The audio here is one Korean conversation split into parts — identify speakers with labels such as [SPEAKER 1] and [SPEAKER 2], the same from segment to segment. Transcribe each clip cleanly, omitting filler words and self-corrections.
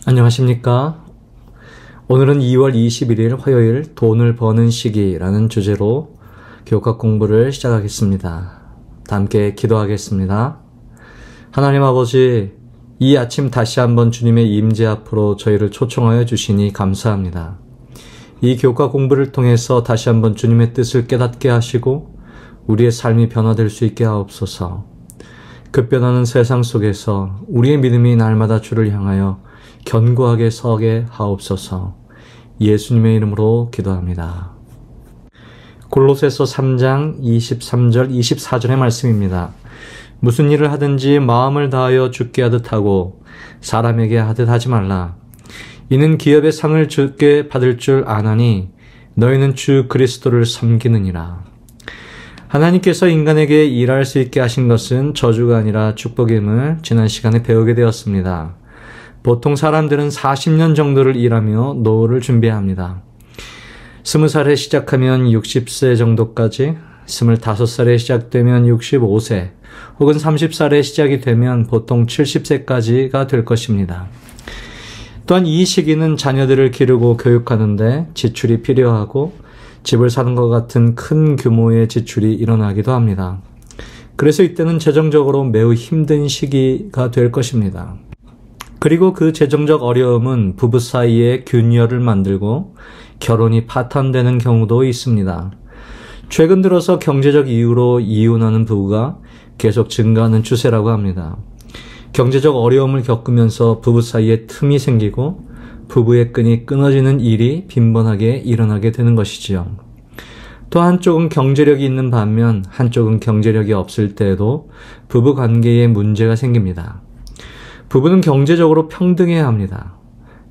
[SPEAKER 1] 안녕하십니까? 오늘은 2월 21일 화요일 돈을 버는 시기라는 주제로 교과 공부를 시작하겠습니다. 다 함께 기도하겠습니다. 하나님 아버지, 이 아침 다시 한번 주님의 임재 앞으로 저희를 초청하여 주시니 감사합니다. 이 교과 공부를 통해서 다시 한번 주님의 뜻을 깨닫게 하시고 우리의 삶이 변화될 수 있게 하옵소서. 급변하는 세상 속에서 우리의 믿음이 날마다 주를 향하여 견고하게 서게 하옵소서. 예수님의 이름으로 기도합니다. 골로새서 3장 23절 24절의 말씀입니다. 무슨 일을 하든지 마음을 다하여 주께 하듯 하고 사람에게 하듯 하지 말라. 이는 기업의 상을 주께 받을 줄 아나니 너희는 주 그리스도를 섬기느니라. 하나님께서 인간에게 일할 수 있게 하신 것은 저주가 아니라 축복임을 지난 시간에 배우게 되었습니다. 보통 사람들은 40년 정도를 일하며 노후를 준비합니다. 20살에 시작하면 60세 정도까지, 25살에 시작되면 65세, 혹은 30살에 시작이 되면 보통 70세까지가 될 것입니다. 또한 이 시기는 자녀들을 기르고 교육하는데 지출이 필요하고 집을 사는 것 같은 큰 규모의 지출이 일어나기도 합니다. 그래서 이때는 재정적으로 매우 힘든 시기가 될 것입니다. 그리고 그 재정적 어려움은 부부 사이에 균열을 만들고 결혼이 파탄되는 경우도 있습니다. 최근 들어서 경제적 이유로 이혼하는 부부가 계속 증가하는 추세라고 합니다. 경제적 어려움을 겪으면서 부부 사이에 틈이 생기고 부부의 끈이 끊어지는 일이 빈번하게 일어나게 되는 것이지요. 또 한쪽은 경제력이 있는 반면 한쪽은 경제력이 없을 때에도 부부 관계에 문제가 생깁니다. 부부는 경제적으로 평등해야 합니다.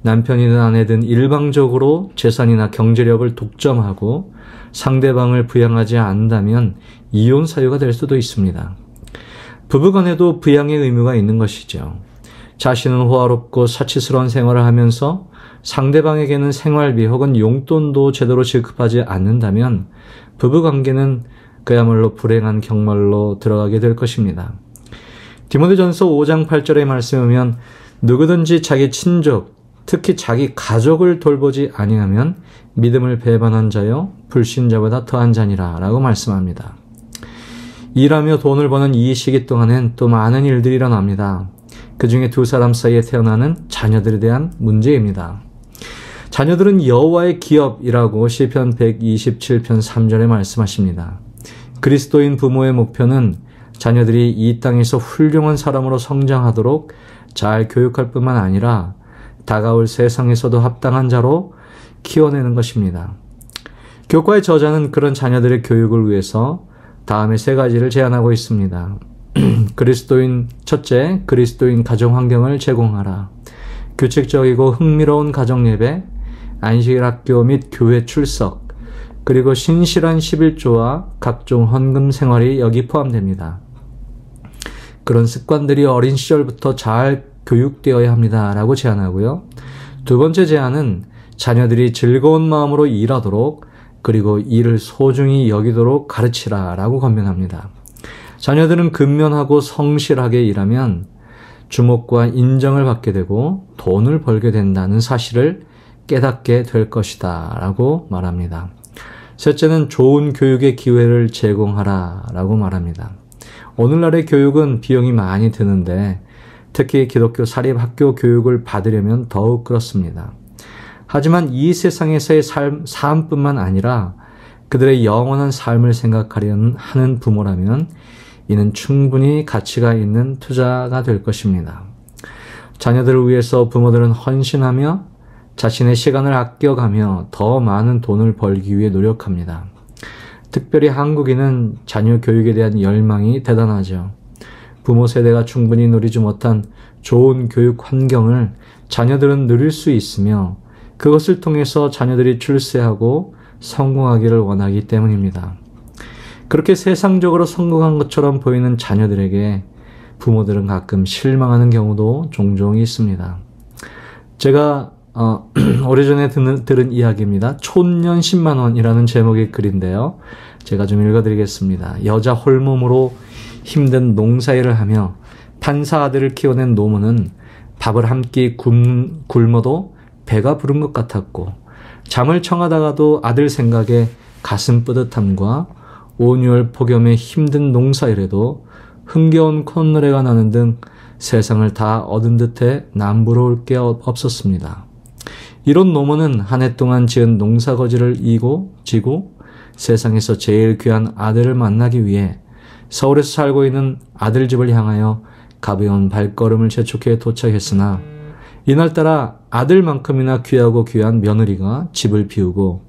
[SPEAKER 1] 남편이든 아내든 일방적으로 재산이나 경제력을 독점하고 상대방을 부양하지 않는다면 이혼 사유가 될 수도 있습니다. 부부 간에도 부양의 의무가 있는 것이죠. 자신은 호화롭고 사치스러운 생활을 하면서 상대방에게는 생활비 혹은 용돈도 제대로 지급하지 않는다면 부부관계는 그야말로 불행한 경말로 들어가게 될 것입니다. 디모데전서 5장 8절의 말씀에 보면 누구든지 자기 친족, 특히 자기 가족을 돌보지 아니하면 믿음을 배반한 자요 불신자보다 더한 자니라 라고 말씀합니다. 일하며 돈을 버는 이 시기 동안엔 또 많은 일들이 일어납니다. 그 중에 두 사람 사이에 태어나는 자녀들에 대한 문제입니다. 자녀들은 여호와의 기업이라고 시편 127편 3절에 말씀하십니다. 그리스도인 부모의 목표는 자녀들이 이 땅에서 훌륭한 사람으로 성장하도록 잘 교육할 뿐만 아니라 다가올 세상에서도 합당한 자로 키워내는 것입니다. 교과의 저자는 그런 자녀들의 교육을 위해서 다음에 세 가지를 제안하고 있습니다. 첫째, 그리스도인 가정 환경을 제공하라. 규칙적이고 흥미로운 가정 예배, 안식일 학교 및 교회 출석, 그리고 신실한 11조와 각종 헌금 생활이 여기 포함됩니다. 그런 습관들이 어린 시절부터 잘 교육되어야 합니다 라고 제안하고요. 두 번째 제안은 자녀들이 즐거운 마음으로 일하도록 그리고 일을 소중히 여기도록 가르치라 라고 권면합니다. 자녀들은 근면하고 성실하게 일하면 주목과 인정을 받게 되고 돈을 벌게 된다는 사실을 깨닫게 될 것이다 라고 말합니다. 셋째는 좋은 교육의 기회를 제공하라 라고 말합니다. 오늘날의 교육은 비용이 많이 드는데 특히 기독교 사립학교 교육을 받으려면 더욱 그렇습니다. 하지만 이 세상에서의 삶뿐만 아니라 그들의 영원한 삶을 생각하려는 하는 부모라면 이는 충분히 가치가 있는 투자가 될 것입니다. 자녀들을 위해서 부모들은 헌신하며 자신의 시간을 아껴가며 더 많은 돈을 벌기 위해 노력합니다. 특별히 한국인은 자녀 교육에 대한 열망이 대단하죠. 부모 세대가 충분히 누리지 못한 좋은 교육 환경을 자녀들은 누릴 수 있으며 그것을 통해서 자녀들이 출세하고 성공하기를 원하기 때문입니다. 그렇게 세상적으로 성공한 것처럼 보이는 자녀들에게 부모들은 가끔 실망하는 경우도 종종 있습니다. 제가 오래전에 들은 이야기입니다. 촌년 10만 원이라는 제목의 글인데요. 제가 좀 읽어드리겠습니다. 여자 홀몸으로 힘든 농사일을 하며 판사 아들을 키워낸 노무는 밥을 한 끼 굶어도 배가 부른 것 같았고 잠을 청하다가도 아들 생각에 가슴 뿌듯함과 온유월 폭염의 힘든 농사일에도 흥겨운 콧노래가 나는 등 세상을 다 얻은 듯해 남부러울 게 없었습니다. 이런 노모는 한 해 동안 지은 농사거지를 지고 세상에서 제일 귀한 아들을 만나기 위해 서울에서 살고 있는 아들 집을 향하여 가벼운 발걸음을 재촉해 도착했으나 이날따라 아들만큼이나 귀하고 귀한 며느리가 집을 비우고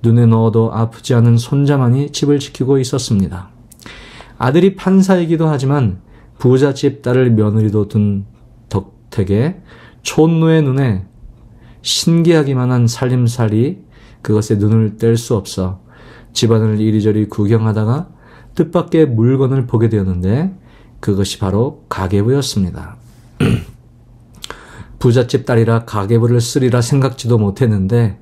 [SPEAKER 1] 눈에 넣어도 아프지 않은 손자만이 집을 지키고 있었습니다. 아들이 판사이기도 하지만 부잣집 딸을 며느리도 둔 덕택에 촌노의 눈에 신기하기만 한 살림살이 그것에 눈을 뗄 수 없어 집안을 이리저리 구경하다가 뜻밖의 물건을 보게 되었는데 그것이 바로 가계부였습니다. 부잣집 딸이라 가계부를 쓰리라 생각지도 못했는데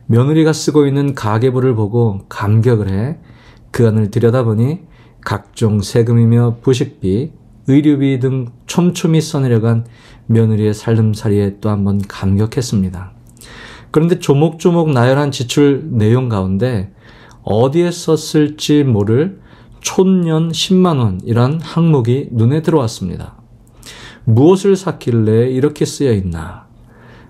[SPEAKER 1] 며느리가 쓰고 있는 가계부를 보고 감격을 해 그 안을 들여다보니 각종 세금이며 부식비, 의류비 등 촘촘히 써내려간 며느리의 살림살이에 또 한번 감격했습니다. 그런데 조목조목 나열한 지출 내용 가운데 어디에 썼을지 모를 촌년 10만원이란 항목이 눈에 들어왔습니다. 무엇을 샀길래 이렇게 쓰여 있나?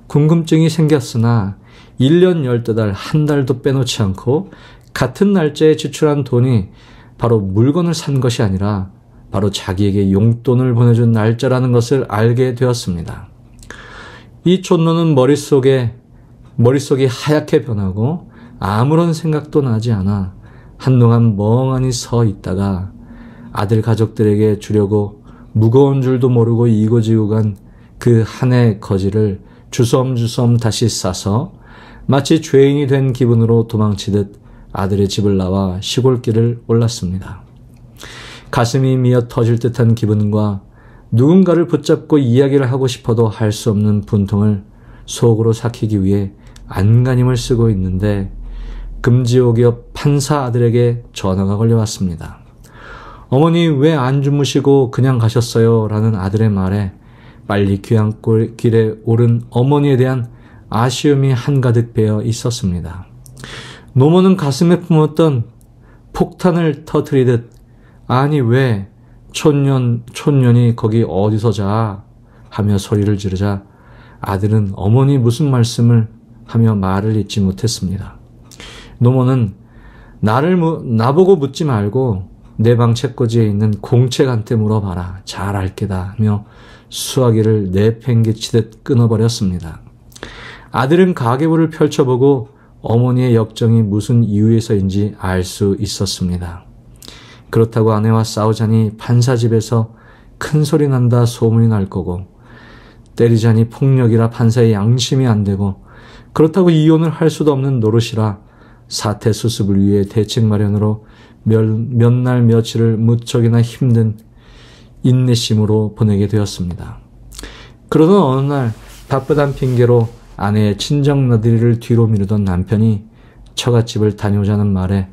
[SPEAKER 1] 궁금증이 생겼으나 1년 12달 한 달도 빼놓지 않고 같은 날짜에 지출한 돈이 바로 물건을 산 것이 아니라 바로 자기에게 용돈을 보내준 날짜라는 것을 알게 되었습니다. 이 촌노는 머릿속이 하얗게 변하고 아무런 생각도 나지 않아 한동안 멍하니 서 있다가 아들 가족들에게 주려고 무거운 줄도 모르고 이고지고 간 그 한 해 거지를 주섬주섬 다시 싸서 마치 죄인이 된 기분으로 도망치듯 아들의 집을 나와 시골길을 올랐습니다. 가슴이 미어 터질 듯한 기분과 누군가를 붙잡고 이야기를 하고 싶어도 할 수 없는 분통을 속으로 삭히기 위해 안간힘을 쓰고 있는데 금지옥이어 판사 아들에게 전화가 걸려왔습니다. 어머니 왜 안 주무시고 그냥 가셨어요? 라는 아들의 말에 빨리 귀향길에 오른 어머니에 대한 아쉬움이 한가득 배어 있었습니다. 노모는 가슴에 품었던 폭탄을 터뜨리듯 아니 왜 촌년이 거기 어디서 자? 하며 소리를 지르자 아들은 어머니 무슨 말씀을 하며 말을 잇지 못했습니다. 노모는 나보고 묻지 말고 내 방 책꽂이에 있는 공책한테 물어봐라. 잘 알게다 하며 수화기를 내팽개치듯 끊어버렸습니다. 아들은 가계부를 펼쳐보고 어머니의 역정이 무슨 이유에서인지 알 수 있었습니다. 그렇다고 아내와 싸우자니 판사집에서 큰 소리 난다 소문이 날 거고 때리자니 폭력이라 판사의 양심이 안 되고 그렇다고 이혼을 할 수도 없는 노릇이라 사태 수습을 위해 대책 마련으로 몇 날 며칠을 무척이나 힘든 인내심으로 보내게 되었습니다. 그러던 어느 날 바쁘단 핑계로 아내의 친정나들이를 뒤로 미루던 남편이 처갓집을 다녀오자는 말에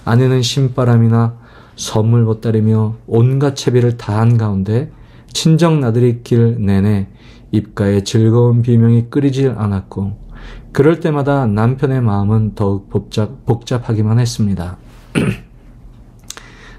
[SPEAKER 1] 아내는 신바람이나 선물 보따리며 온갖 채비를 다한 가운데 친정나들이 길 내내 입가에 즐거운 비명이 끊이질 않았고 그럴 때마다 남편의 마음은 더욱 복잡하기만 했습니다.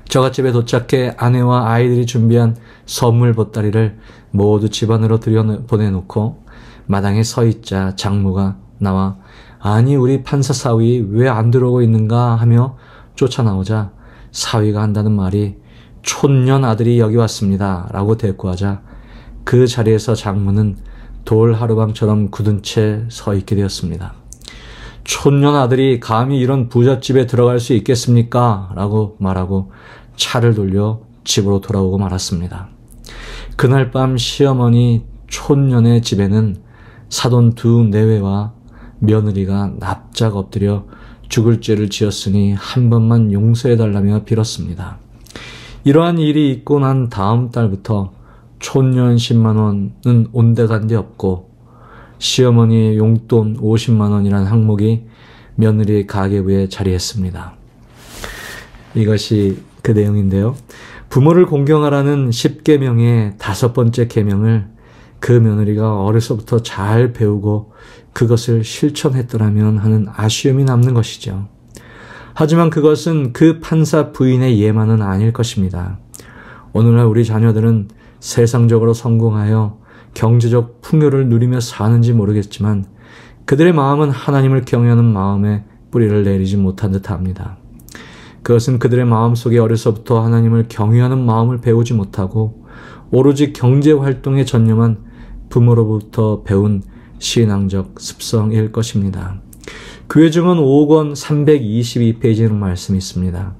[SPEAKER 1] 처갓집에 도착해 아내와 아이들이 준비한 선물 보따리를 모두 집안으로 들여보내놓고 마당에 서 있자 장모가 나와 아니 우리 판사 사위 왜 안 들어오고 있는가 하며 쫓아나오자 사위가 한다는 말이 촌년 아들이 여기 왔습니다 라고 대꾸하자 그 자리에서 장모는 돌 하루방처럼 굳은 채 서 있게 되었습니다. 촌년 아들이 감히 이런 부잣집에 들어갈 수 있겠습니까? 라고 말하고 차를 돌려 집으로 돌아오고 말았습니다. 그날 밤 시어머니 촌년의 집에는 사돈 2 내외와 며느리가 납작 엎드려 죽을 죄를 지었으니 한 번만 용서해달라며 빌었습니다. 이러한 일이 있고 난 다음 달부터 촌년 10만원은 온데간데 없고 시어머니의 용돈 50만원이라는 항목이 며느리의 가계부에 자리했습니다. 이것이 그 내용인데요. 부모를 공경하라는 10계명의 5번째 계명을 그 며느리가 어려서부터 잘 배우고 그것을 실천했더라면 하는 아쉬움이 남는 것이죠. 하지만 그것은 그 판사 부인의 예만은 아닐 것입니다. 오늘날 우리 자녀들은 세상적으로 성공하여 경제적 풍요를 누리며 사는지 모르겠지만 그들의 마음은 하나님을 경외하는 마음에 뿌리를 내리지 못한 듯합니다. 그것은 그들의 마음속에 어려서부터 하나님을 경외하는 마음을 배우지 못하고 오로지 경제활동에 전념한 부모로부터 배운 신앙적 습성일 것입니다. 교회증언 5권 322페이지에는 말씀이 있습니다.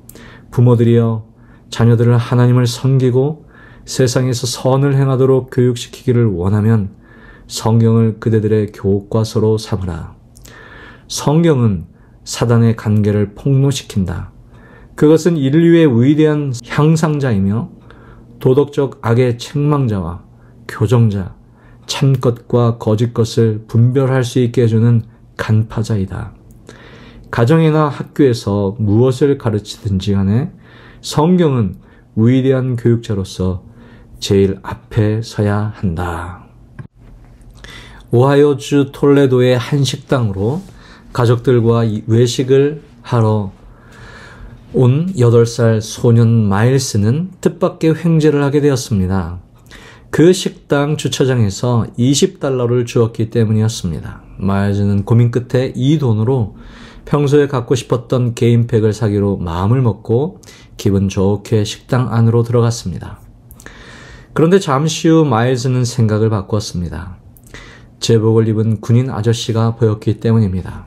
[SPEAKER 1] 부모들이여 자녀들을 하나님을 섬기고 세상에서 선을 행하도록 교육시키기를 원하면 성경을 그대들의 교과서로 삼으라. 성경은 사단의 관계를 폭로시킨다. 그것은 인류의 위대한 향상자이며 도덕적 악의 책망자와 교정자, 참것과 거짓것을 분별할 수 있게 해주는 간파자이다. 가정이나 학교에서 무엇을 가르치든지 간에 성경은 위대한 교육자로서 제일 앞에 서야 한다. 오하이오주 톨레도의 한 식당으로 가족들과 외식을 하러 온 8살 소년 마일스는 뜻밖의 횡재를 하게 되었습니다. 그 식당 주차장에서 $20를 주었기 때문이었습니다. 마일스는 고민 끝에 이 돈으로 평소에 갖고 싶었던 게임팩을 사기로 마음을 먹고 기분 좋게 식당 안으로 들어갔습니다. 그런데 잠시 후 마일스는 생각을 바꾸었습니다. 제복을 입은 군인 아저씨가 보였기 때문입니다.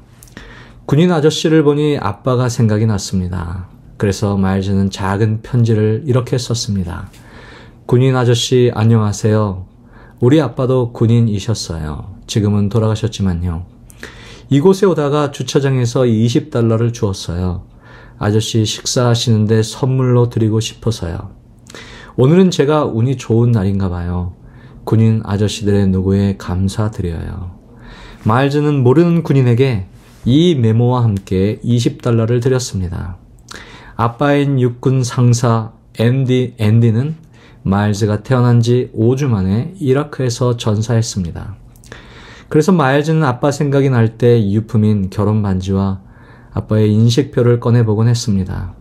[SPEAKER 1] 군인 아저씨를 보니 아빠가 생각이 났습니다. 그래서 마일스는 작은 편지를 이렇게 썼습니다. 군인 아저씨 안녕하세요. 우리 아빠도 군인이셨어요. 지금은 돌아가셨지만요. 이곳에 오다가 주차장에서 $20를 주었어요. 아저씨 식사하시는데 선물로 드리고 싶어서요. 오늘은 제가 운이 좋은 날인가 봐요. 군인 아저씨들의 노고에 감사드려요. 마일즈는 모르는 군인에게 이 메모와 함께 $20를 드렸습니다. 아빠인 육군 상사 앤디는 마일즈가 태어난 지 5주 만에 이라크에서 전사했습니다. 그래서 마일즈는 아빠 생각이 날 때 유품인 결혼 반지와 아빠의 인식표를 꺼내보곤 했습니다.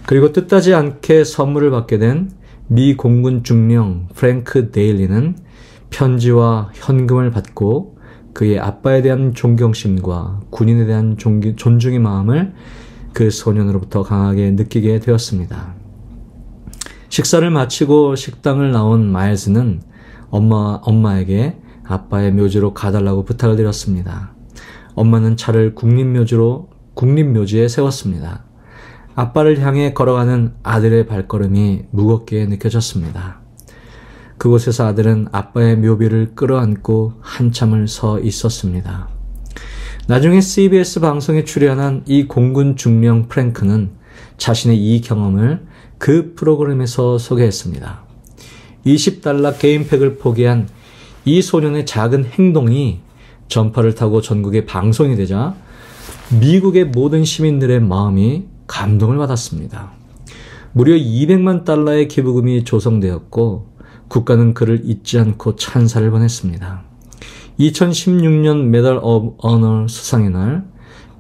[SPEAKER 1] 그리고 뜻하지 않게 선물을 받게 된 미 공군 중령 프랭크 데일리는 편지와 현금을 받고 그의 아빠에 대한 존경심과 군인에 대한 존중의 마음을 그 소년으로부터 강하게 느끼게 되었습니다. 식사를 마치고 식당을 나온 마일스는 엄마에게 아빠의 묘지로 가달라고 부탁을 드렸습니다. 엄마는 차를 국립묘지에 세웠습니다. 아빠를 향해 걸어가는 아들의 발걸음이 무겁게 느껴졌습니다. 그곳에서 아들은 아빠의 묘비를 끌어안고 한참을 서 있었습니다. 나중에 CBS 방송에 출연한 이 공군 중령 프랭크는 자신의 이 경험을 그 프로그램에서 소개했습니다. $20 게임팩을 포기한 이 소년의 작은 행동이 전파를 타고 전국에 방송이 되자 미국의 모든 시민들의 마음이 감동을 받았습니다. 무려 $200만 기부금이 조성되었고 국가는 그를 잊지 않고 찬사를 보냈습니다. 2016년 메달 오브 오너 수상의 날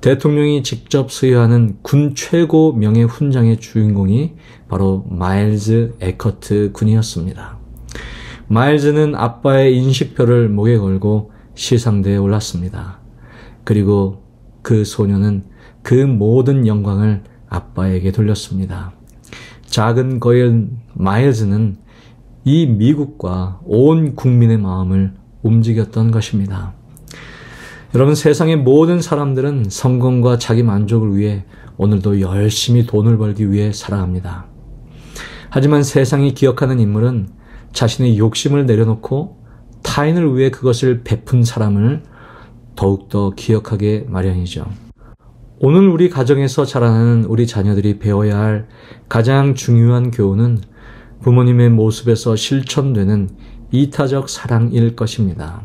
[SPEAKER 1] 대통령이 직접 수여하는 군 최고 명예훈장의 주인공이 바로 마일즈 에커트 군이었습니다. 마일즈는 아빠의 인식표를 목에 걸고 시상대에 올랐습니다. 그리고 그 소녀는 그 모든 영광을 아빠에게 돌렸습니다. 작은 거인 마일즈는 이 미국과 온 국민의 마음을 움직였던 것입니다. 여러분, 세상의 모든 사람들은 성공과 자기 만족을 위해 오늘도 열심히 돈을 벌기 위해 살아갑니다. 하지만 세상이 기억하는 인물은 자신의 욕심을 내려놓고 타인을 위해 그것을 베푼 사람을 더욱더 기억하게 마련이죠. 오늘 우리 가정에서 자라나는 우리 자녀들이 배워야 할 가장 중요한 교훈은 부모님의 모습에서 실천되는 이타적 사랑일 것입니다.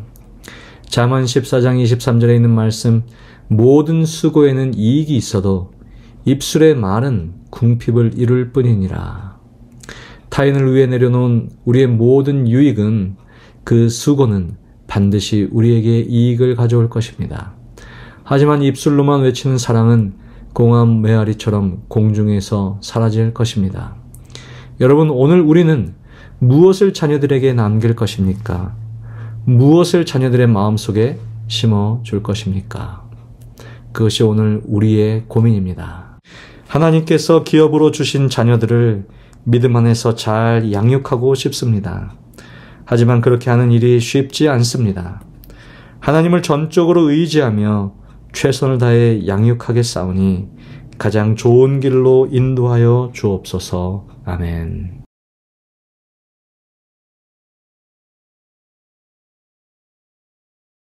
[SPEAKER 1] 잠언 14장 23절에 있는 말씀, 모든 수고에는 이익이 있어도 입술의 말은 궁핍을 이룰 뿐이니라. 타인을 위해 내려놓은 우리의 모든 유익은 그 수고는 반드시 우리에게 이익을 가져올 것입니다. 하지만 입술로만 외치는 사랑은 공암 메아리처럼 공중에서 사라질 것입니다. 여러분, 오늘 우리는 무엇을 자녀들에게 남길 것입니까? 무엇을 자녀들의 마음속에 심어줄 것입니까? 그것이 오늘 우리의 고민입니다. 하나님께서 기업으로 주신 자녀들을 믿음 안에서 잘 양육하고 싶습니다. 하지만 그렇게 하는 일이 쉽지 않습니다. 하나님을 전적으로 의지하며 최선을 다해 양육하겠사오니 가장 좋은 길로 인도하여 주옵소서. 아멘.